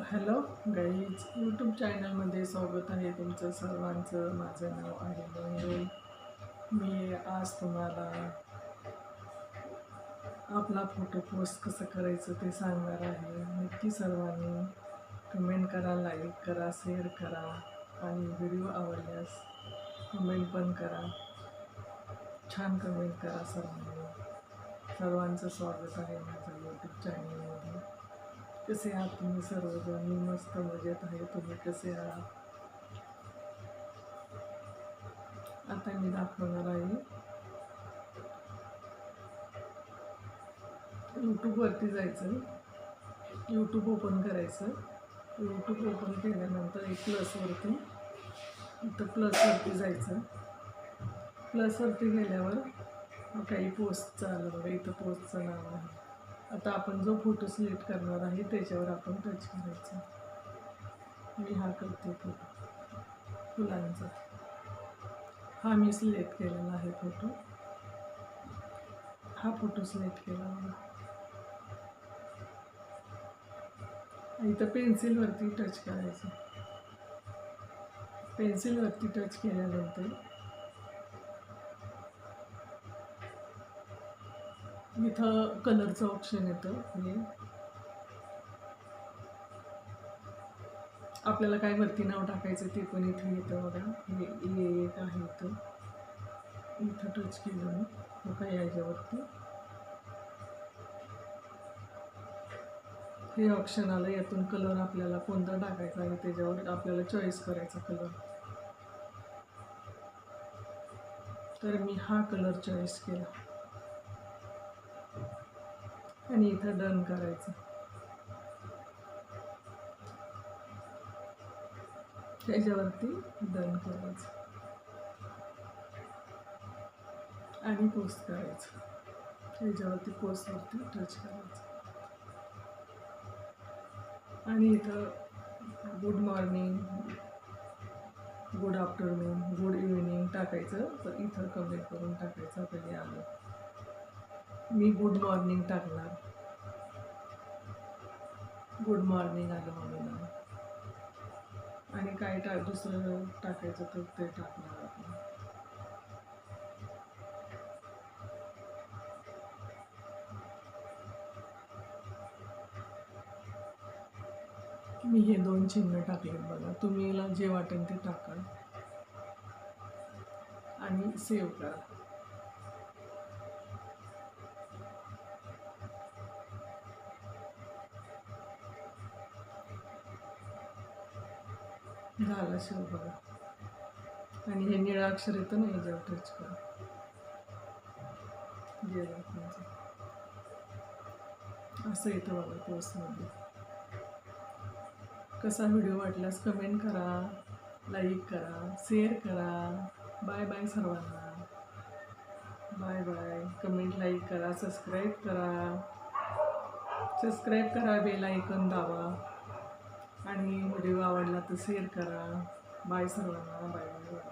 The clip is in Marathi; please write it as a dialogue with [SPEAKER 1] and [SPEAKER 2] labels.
[SPEAKER 1] हॅलो गाईज, यूट्यूब चॅनलमध्ये स्वागत आहे तुमचं सर्वांचं. माझं नाव आहे मंगल. मी आज तुम्हाला आपला फोटो पोस्ट कसं करायचं ते सांगणार आहे. नक्की सर्वांनी कमेंट करा, लाईक करा, शेअर करा आणि व्हिडिओ आवडल्यास कमेंट पण करा. छान कमेंट करा सर्वांनी. सर्वांचं स्वागत आहे माझ्या यूट्यूब चॅनलमध्ये. कसे आहात तुम्ही सर्वजण? मी मस्त मजेत आहे. तुम्ही कसे आहात? आता मी दाखवणार आहे. यूट्यूबवरती जायचं, यूट्यूब ओपन करायचं. यूट्यूब ओपन केल्यानंतर एक प्लसवरती, इथं प्लसवरती जायचं. प्लसवरती गेल्यावर काही पोस्टचं आलं बघा, इथं पोस्टचं नाव आहे. आता आपण जो फोटो सिलेक्ट करणार आहे त्याच्यावर आपण टच करायचं. मी हा करते फोटो फुलांचा. हा मी सिलेक्ट केलेला आहे फोटो. हा फोटो सिलेक्ट केला मला. इथं पेन्सिलवरती टच करायचं. पेन्सिलवरती टच केल्यानंतर इथं कलरचं ऑप्शन येतं. हे आपल्याला काय वरती नाव टाकायचं ते पण इथे येतं बघा. हे एक आहे इथं. इथं टच केलं मी बघा. याच्यावरती हे ऑप्शन आलं. यातून कलर आपल्याला कोणता टाकायचा आहे त्याच्यावर आपल्याला चॉईस करायचा कलर. तर मी हा कलर चॉईस केला आणि इथं डन करायचं. त्याच्यावरती डन करायचं आणि पोस्ट करायचं. त्याच्यावरती पोस्टवरती टच करायचं आणि इथं good morning, good afternoon, good evening टाकायचं. तर इथं कमेंट करून टाकायचं. कधी आलं मी गुड मॉर्निंग टाकणार. गुड मॉर्निंग आलं मम्मीला. आणि काय दुसरं टाकायचं तर ते टाकणार आपण. मी हे 2 चिन्ह टाकले बघा. तुम्ही याला जे वाटेल ते टाका आणि सेव्ह करा. झालं सेव्ह बघा. आणि हे निळं अक्षर येतं ना, याच्यावर टच करा. गेलं तुमचं. असं येतं बघा पोस्टमध्ये. कसा व्हिडिओ वाटल्यास कमेंट करा, लाईक करा, शेअर करा. बाय बाय सर्वांना. Bye bye. कमेंट, लाईक करा, सबस्क्राईब करा, बेल आयकॉन दाबा आणि व्हिडिओ आवडला तर शेअर करा. बाय सर्वांना. Bye bye.